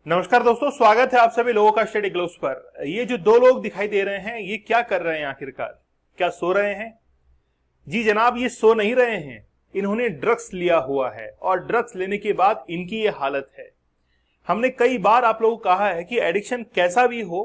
नमस्कार दोस्तों, स्वागत है आप सभी लोगों का स्टडी ग्लोब्स पर। ये जो दो लोग दिखाई दे रहे हैं, ये क्या कर रहे हैं आखिरकार? क्या सो रहे हैं? जी जनाब, ये सो नहीं रहे हैं। इन्होंने ड्रग्स लिया हुआ है और ड्रग्स लेने के बाद इनकी ये हालत है। हमने कई बार आप लोगों को कहा है कि एडिक्शन कैसा भी हो,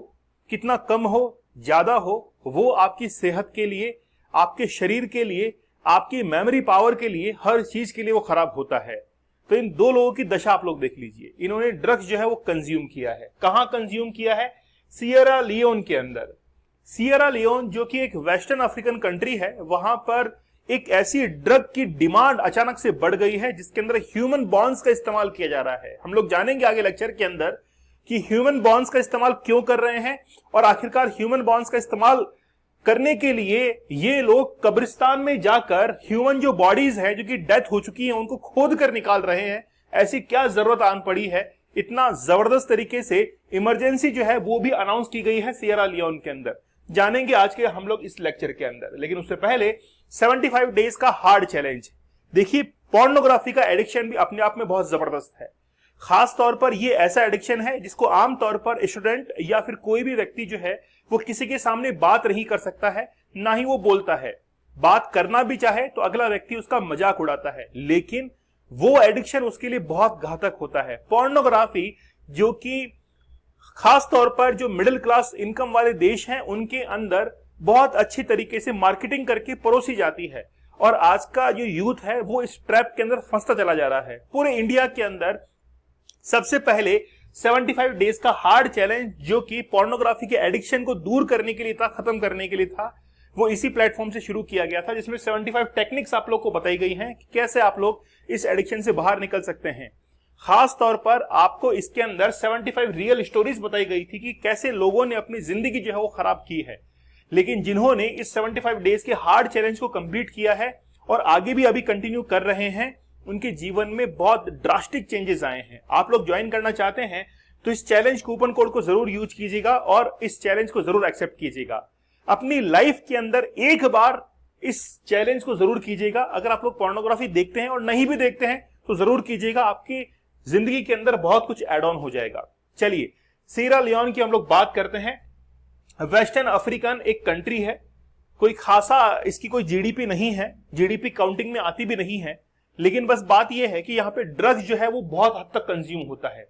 कितना कम हो ज्यादा हो, वो आपकी सेहत के लिए, आपके शरीर के लिए, आपकी मेमोरी पावर के लिए, हर चीज के लिए वो खराब होता है। तो इन दो लोगों की दशा आप लोग देख लीजिए। इन्होंने ड्रग्स जो है वो कंज्यूम किया है। कहां कंज्यूम किया है? सियरा लियोन के अंदर। सियरा लियोन जो कि एक वेस्टर्न अफ्रीकन कंट्री है, वहां पर एक ऐसी ड्रग की डिमांड अचानक से बढ़ गई है जिसके अंदर ह्यूमन बॉन्ड्स का इस्तेमाल किया जा रहा है। हम लोग जानेंगे आगे लेक्चर के अंदर कि ह्यूमन बॉन्ड्स का इस्तेमाल क्यों कर रहे हैं और आखिरकार ह्यूमन बॉन्ड्स का इस्तेमाल करने के लिए ये लोग कब्रिस्तान में जाकर ह्यूमन जो बॉडीज है जो कि डेथ हो चुकी है उनको खोद कर निकाल रहे हैं। ऐसी क्या जरूरत आन पड़ी है? इतना जबरदस्त तरीके से इमरजेंसी जो है वो भी अनाउंस की गई है सियरा लियोन के अंदर। जानेंगे आज के हम लोग इस लेक्चर के अंदर, लेकिन उससे पहले 75 डेज का हार्ड चैलेंज। देखिए, पोर्नोग्राफी का एडिक्शन भी अपने आप में बहुत जबरदस्त है। खास तौर पर ये ऐसा एडिक्शन है जिसको आमतौर पर स्टूडेंट या फिर कोई भी व्यक्ति जो है वो किसी के सामने बात नहीं कर सकता है, ना ही वो बोलता है। बात करना भी चाहे तो अगला व्यक्ति उसका मजाक उड़ाता है, लेकिन वो एडिक्शन उसके लिए बहुत घातक होता है। पोर्नोग्राफी जो कि खास तौर पर जो मिडिल क्लास इनकम वाले देश हैं उनके अंदर बहुत अच्छी तरीके से मार्केटिंग करके परोसी जाती है, और आज का जो यूथ है वो इस ट्रैप के अंदर फंसता चला जा रहा है। पूरे इंडिया के अंदर सबसे पहले 75 डेज का हार्ड चैलेंज जो कि पोर्नोग्राफी के एडिक्शन को दूर करने के लिए था, खत्म करने के लिए था, वो इसी प्लेटफॉर्म से शुरू किया गया था, जिसमें 75 टेक्निक्स आप लोग को बताई गई हैं कि कैसे आप लोग इस एडिक्शन से बाहर निकल सकते हैं। खास तौर पर आपको इसके अंदर 75 रियल स्टोरीज बताई गई थी कि कैसे लोगों ने अपनी जिंदगी जो है वो खराब की है, लेकिन जिन्होंने इस 75 डेज के हार्ड चैलेंज को कंप्लीट किया है और आगे भी अभी कंटिन्यू कर रहे हैं, उनके जीवन में बहुत ड्रास्टिक चेंजेस आए हैं। आप लोग ज्वाइन करना चाहते हैं तो इस चैलेंज कूपन कोड को जरूर यूज कीजिएगा और इस चैलेंज को जरूर एक्सेप्ट कीजिएगा। अपनी लाइफ के अंदर एक बार इस चैलेंज को जरूर कीजिएगा। अगर आप लोग पोर्नोग्राफी देखते हैं और नहीं भी देखते हैं तो जरूर कीजिएगा, आपकी जिंदगी के अंदर बहुत कुछ एड ऑन हो जाएगा। चलिए, सियरा लियोन की हम लोग बात करते हैं। वेस्टर्न अफ्रीकन एक कंट्री है, कोई खासा इसकी कोई जीडीपी नहीं है, जीडीपी काउंटिंग में आती भी नहीं है, लेकिन बस बात यह है कि यहाँ पे ड्रग्स जो है वो बहुत हद तक कंज्यूम होता है।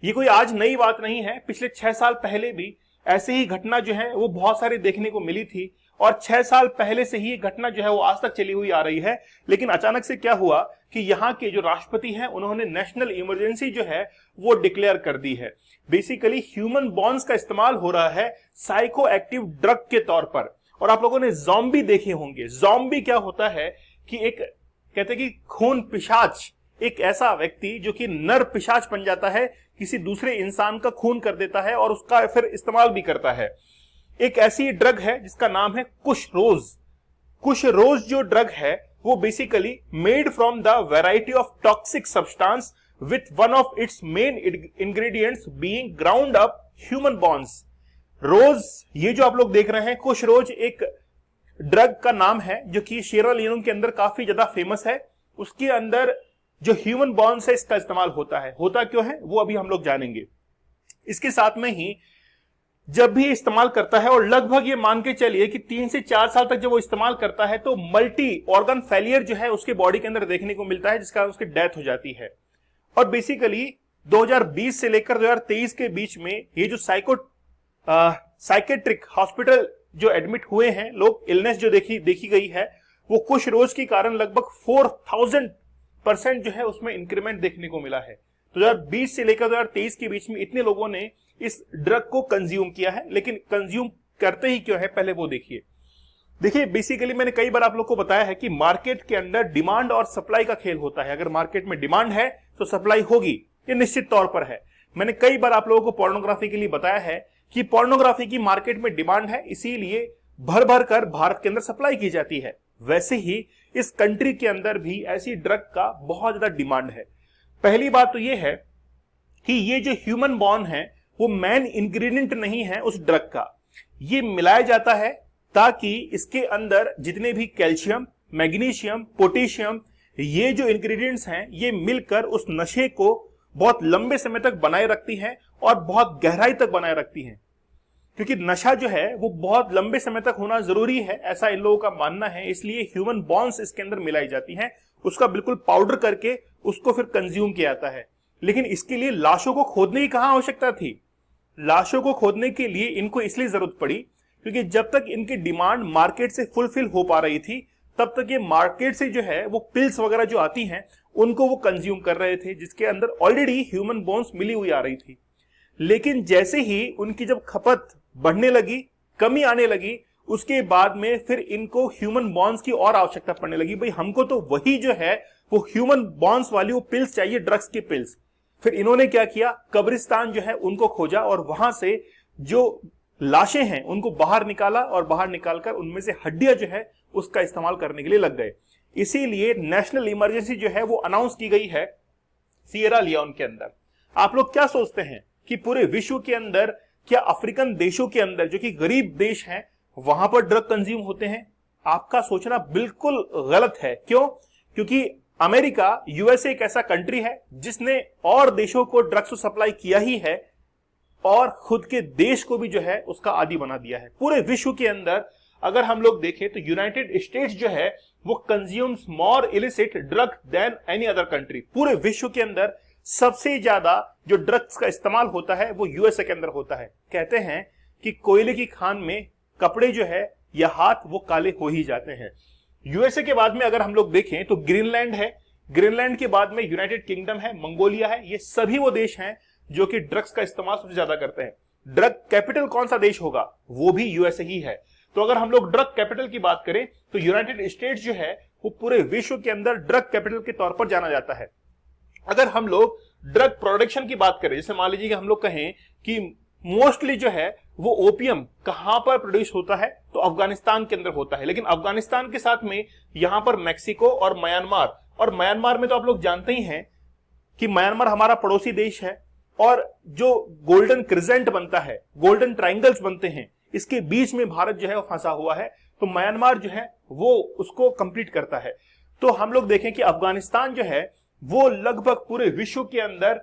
ये कोई आज नई बात नहीं है, पिछले 6 साल पहले भी ऐसे ही घटना जो है वो बहुत सारी देखने को मिली थी, और 6 साल पहले से ही ये घटना जो है वो आज तक चली हुई आ रही है। लेकिन अचानक से क्या हुआ कि यहाँ के जो राष्ट्रपति हैं उन्होंने नेशनल इमरजेंसी जो है वो डिक्लेयर कर दी है। बेसिकली ह्यूमन बॉन्ड्स का इस्तेमाल हो रहा है साइको एक्टिव ड्रग के तौर पर। और आप लोगों ने ज़ॉम्बी देखे होंगे। ज़ॉम्बी क्या होता है कि एक कहते हैं कि खून पिशाच, एक ऐसा व्यक्ति जो कि नर पिशाच बन जाता है, किसी दूसरे इंसान का खून कर देता है और उसका फिर इस्तेमाल भी करता है। एक ऐसी ड्रग है जिसका नाम है कुश रोज। कुश रोज जो ड्रग है वो basically made from the variety of toxic substance with one of its main ingredients being ground up human bones. रोज, ये जो आप लोग देख रहे हैं, कुश रोज एक ड्रग का नाम है जो कि सियरा लियोन के अंदर काफी ज्यादा फेमस है। उसके अंदर जो ह्यूमन बॉन्ड्स है इसका इस्तेमाल होता है। होता क्यों है वो अभी हम लोग जानेंगे। इसके साथ में ही जब भी इस्तेमाल करता है, और लगभग ये मान के चलिए कि 3 से 4 साल तक जब वो इस्तेमाल करता है तो मल्टी ऑर्गन फेलियर जो है उसके बॉडी के अंदर देखने को मिलता है, जिसका उसकी डेथ हो जाती है। और बेसिकली 2020 से लेकर 2023 के बीच में ये जो साइकेट्रिक हॉस्पिटल जो एडमिट हुए हैं लोग, इलनेस जो देखी गई है, वो कुछ रोज के कारण लगभग 4000% जो है उसमें इंक्रीमेंट देखने को मिला है। 2020 से लेकर 2023 के बीच में इतने लोगों ने इस ड्रग को कंज्यूम किया है। लेकिन कंज्यूम करते ही क्यों है पहले वो देखिए बेसिकली मैंने कई बार आप लोग को बताया है कि मार्केट के अंदर डिमांड और सप्लाई का खेल होता है। अगर मार्केट में डिमांड है तो सप्लाई होगी, ये निश्चित तौर पर है। मैंने कई बार आप लोगों को पोर्नोग्राफी के लिए बताया है कि पोर्नोग्राफी की मार्केट में डिमांड है, इसीलिए भर भर कर भारत के अंदर सप्लाई की जाती है। वैसे ही इस कंट्री के अंदर भी ऐसी ड्रग का बहुत ज्यादा डिमांड है। पहली बात तो यह है कि ये जो ह्यूमन बॉन्ड है वो मेन इंग्रेडिएंट नहीं है उस ड्रग का। ये मिलाया जाता है ताकि इसके अंदर जितने भी कैल्शियम, मैग्नीशियम, पोटेशियम, ये जो इंग्रेडिएंट्स हैं ये मिलकर उस नशे को बहुत लंबे समय तक बनाए रखती हैं और बहुत गहराई तक बनाए रखती हैं, क्योंकि नशा जो है वो बहुत लंबे समय तक होना जरूरी है, ऐसा इन लोगों का मानना है। इसलिए ह्यूमन बॉन्स इसके अंदर मिलाई जाती हैं, उसका बिल्कुल पाउडर करके उसको फिर कंज्यूम किया जाता है। लेकिन इसके लिए लाशों को खोदने की कहां आवश्यकता थी? लाशों को खोदने के लिए इनको इसलिए जरूरत पड़ी क्योंकि जब तक इनकी डिमांड मार्केट से फुलफिल हो पा रही थी, तब तक ये मार्केट से जो है वो पिल्स वगैरह जो आती हैं उनको वो कंज्यूम कर रहे थे, जिसके अंदर ऑलरेडी ह्यूमन बोन्स मिली हुई आ रही थी। लेकिन जैसे ही उनकी जब खपत बढ़ने लगी, कमी आने लगी, उसके बाद में फिर इनको ह्यूमन बॉन्स की और आवश्यकता पड़ने लगी। भाई हमको तो वही जो है वो ह्यूमन बॉन्स वाली वो पिल्स चाहिए, ड्रग्स की पिल्स। फिर इन्होंने क्या किया, कब्रिस्तान जो है उनको खोजा और वहां से जो लाशें हैं उनको बाहर निकाला और बाहर निकालकर उनमें से हड्डियां जो है उसका इस्तेमाल करने के लिए लग गए। इसीलिए नेशनल इमरजेंसी जो है वो अनाउंस की गई है सिएरा लियोन के अंदर। आप लोग क्या सोचते हैं कि पूरे विश्व के अंदर क्या अफ्रीकन देशों के अंदर जो कि गरीब देश हैं वहां पर ड्रग कंज्यूम होते हैं? आपका सोचना बिल्कुल गलत है। क्यों? क्योंकि अमेरिका, यूएसए एक ऐसा कंट्री है जिसने और देशों को ड्रग्स सप्लाई किया ही है और खुद के देश को भी जो है उसका आदी बना दिया है। पूरे विश्व के अंदर अगर हम लोग देखें तो यूनाइटेड स्टेट्स जो है वो consumes more illicit drug than any other country. पूरे विश्व के अंदर सबसे ज्यादा जो ड्रग्स का इस्तेमाल होता है वो यूएसए के अंदर होता है। कहते हैं कि कोयले की खान में कपड़े जो है या हाथ वो काले हो ही जाते हैं। यूएसए के बाद में अगर हम लोग देखें तो ग्रीनलैंड है, ग्रीनलैंड के बाद में यूनाइटेड किंगडम है, मंगोलिया है। ये सभी वो देश हैं जो कि ड्रग्स का इस्तेमाल सबसे ज्यादा करते हैं। ड्रग कैपिटल कौन सा देश होगा? वो भी यूएसए ही है। तो अगर हम लोग ड्रग कैपिटल की बात करें तो यूनाइटेड स्टेट्स जो है वो पूरे विश्व के अंदर ड्रग कैपिटल के तौर पर जाना जाता है। अगर हम लोग ड्रग प्रोडक्शन की बात करें, जैसे मान लीजिए कि हम लोग कहें कि मोस्टली जो है वो ओपियम कहां पर प्रोड्यूस होता है, तो अफगानिस्तान के अंदर होता है। लेकिन अफगानिस्तान के साथ में यहां पर मैक्सिको और म्यांमार, और म्यांमार में तो आप लोग जानते ही हैं कि म्यांमार हमारा पड़ोसी देश है और जो गोल्डन क्रिजेंट बनता है, गोल्डन ट्राइंगल्स बनते हैं, इसके बीच में भारत जो है वो फंसा हुआ है। तो म्यांमार जो है वो उसको कंप्लीट करता है। तो हम लोग देखें कि अफगानिस्तान जो है वो लगभग पूरे विश्व के अंदर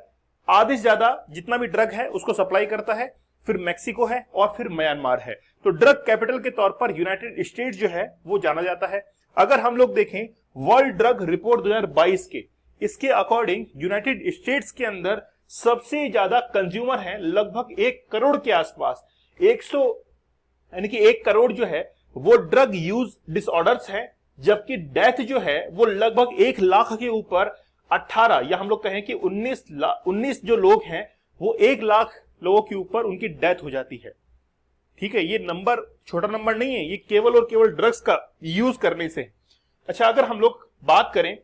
आधे से ज्यादा जितना भी ड्रग है उसको सप्लाई करता है। फिर मैक्सिको है और फिर म्यांमार है। तो ड्रग कैपिटल के तौर पर यूनाइटेड स्टेट्स जो है वो जाना जाता है। अगर हम लोग देखें वर्ल्ड ड्रग रिपोर्ट 2022 के, इसके अकॉर्डिंग यूनाइटेड स्टेट्स के अंदर सबसे ज्यादा कंज्यूमर हैं, लगभग 1 करोड़ के आसपास। 1 करोड़ जो है वो ड्रग यूज डिसऑर्डर्स है, जबकि डेथ जो है वो लगभग 1 लाख के ऊपर 18 या हम लोग कहें कि 19 जो लोग हैं वो 1 लाख लोगों के ऊपर उनकी डेथ हो जाती है। ठीक है, ये नंबर छोटा नंबर नहीं है, ये केवल और केवल ड्रग्स का यूज करने से। अच्छा, अगर हम लोग बात करें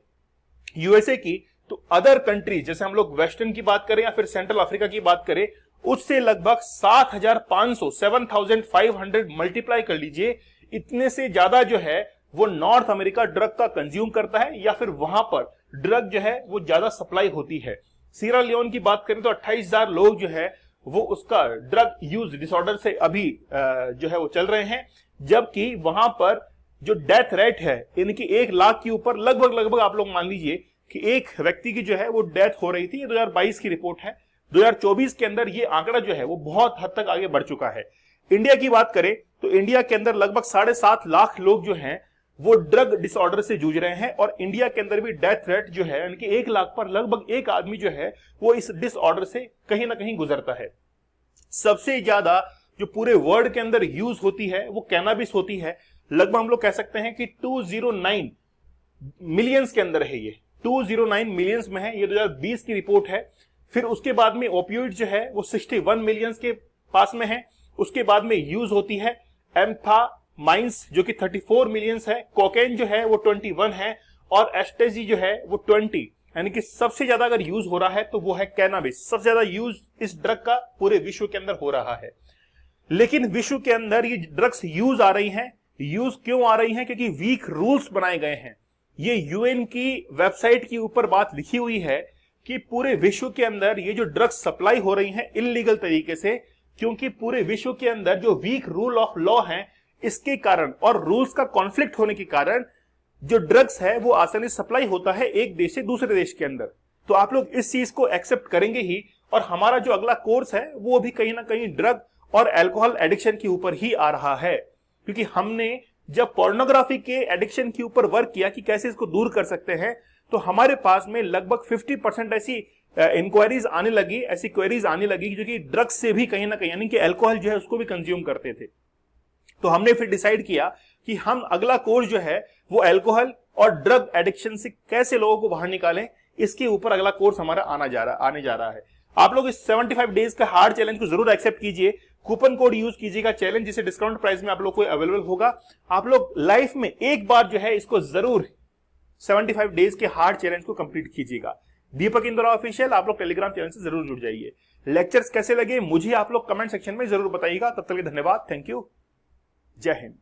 यूएसए की, तो अदर कंट्रीज जैसे हम लोग वेस्टर्न की बात करें या फिर सेंट्रल अफ्रीका की बात करें, उससे लगभग 7,500 मल्टीप्लाई कर लीजिए, इतने से ज्यादा जो है वो नॉर्थ अमेरिका ड्रग का कंज्यूम करता है या फिर वहां पर ड्रग जो है वो ज्यादा सप्लाई होती है। सीरा लियोन की बात करें तो 28,000 लोग जो है वो उसका ड्रग यूज डिसऑर्डर से अभी जो है वो चल रहे हैं, जबकि वहां पर जो डेथ रेट है इनकी 1 लाख के ऊपर लगभग आप लोग मान लीजिए कि एक व्यक्ति की जो है वो डेथ हो रही थी। ये 2022 की रिपोर्ट है। 2024 के अंदर ये आंकड़ा जो है वो बहुत हद तक आगे बढ़ चुका है। इंडिया की बात करें तो इंडिया के अंदर लगभग 7.5 लाख लोग जो हैं वो ड्रग डिसऑर्डर से जूझ रहे हैं और इंडिया के अंदर भी डेथ रेट जो है यानी कि 1 लाख पर लगभग एक आदमी जो है वो इस डिसऑर्डर से कहीं ना कहीं गुजरता है। सबसे ज्यादा जो पूरे वर्ल्ड के अंदर यूज होती है वो कैनाबिस होती है। लगभग हम लोग कह सकते हैं कि 209 मिलियंस के अंदर है, ये 209 मिलियंस में है। ये 2020 की रिपोर्ट है। फिर उसके बाद में ओपियोइड जो है वो 61 मिलियंस के पास में है। उसके बाद में यूज होती है एम्फामाइंस जो कि 34 मिलियंस है, कोकेन जो है वो 21 है और एस्टेजी जो है वो 20, यानी कि सबसे ज्यादा अगर यूज हो रहा है तो वो है कैनाबिस। सबसे ज्यादा यूज इस ड्रग का पूरे विश्व के अंदर हो रहा है। लेकिन विश्व के अंदर ये ड्रग्स यूज आ रही हैं। यूज क्यों आ रही हैं? क्योंकि वीक रूल्स बनाए गए हैं। ये यूएन की वेबसाइट के ऊपर बात लिखी हुई है कि पूरे विश्व के अंदर ये जो ड्रग्स सप्लाई हो रही हैं इल्लीगल तरीके से, क्योंकि पूरे विश्व के अंदर जो वीक रूल ऑफ लॉ है इसके कारण और रूल्स का कॉन्फ्लिक्ट होने के कारण जो ड्रग्स है वो आसानी से सप्लाई होता है एक देश से दूसरे देश के अंदर। तो आप लोग इस चीज को एक्सेप्ट करेंगे ही, और हमारा जो अगला कोर्स है वो भी कहीं ना कहीं ड्रग और अल्कोहल एडिक्शन के ऊपर ही आ रहा है, क्योंकि हमने जब पोर्नोग्राफी के एडिक्शन के ऊपर वर्क किया कि कैसे इसको दूर कर सकते हैं, तो हमारे पास में लगभग 50% ऐसी इंक्वायरीज आने लगी, ऐसी क्वेरीज आने लगी जो कि ड्रग्स से भी कहीं ना कहीं, यानी कि अल्कोहल जो है उसको भी कंज्यूम करते थे। तो हमने फिर डिसाइड किया कि हम अगला कोर्स जो है वो अल्कोहल और ड्रग एडिक्शन से कैसे लोगों को बाहर निकालें, इसके ऊपर अगला कोर्स हमारा आने जा रहा है। आप लोग इस 75 डेज का हार्ड चैलेंज को जरूर एक्सेप्ट कीजिए, कूपन कोड यूज कीजिएगा चैलेंज, जिसे डिस्काउंट प्राइस में आप लोग को अवेलेबल होगा। आप लोग लाइफ में एक बार जो है इसको जरूर 75 डेज के हार्ड चैलेंज को कंप्लीट कीजिएगा। दीपक इंदौरा ऑफिशियल, आप लोग टेलीग्राम चैनल से जरूर जुड़ जाइए। लेक्चर्स कैसे लगे मुझे आप लोग कमेंट सेक्शन में जरूर बताइएगा। तब तक के धन्यवाद, थैंक यू, जय हिंद।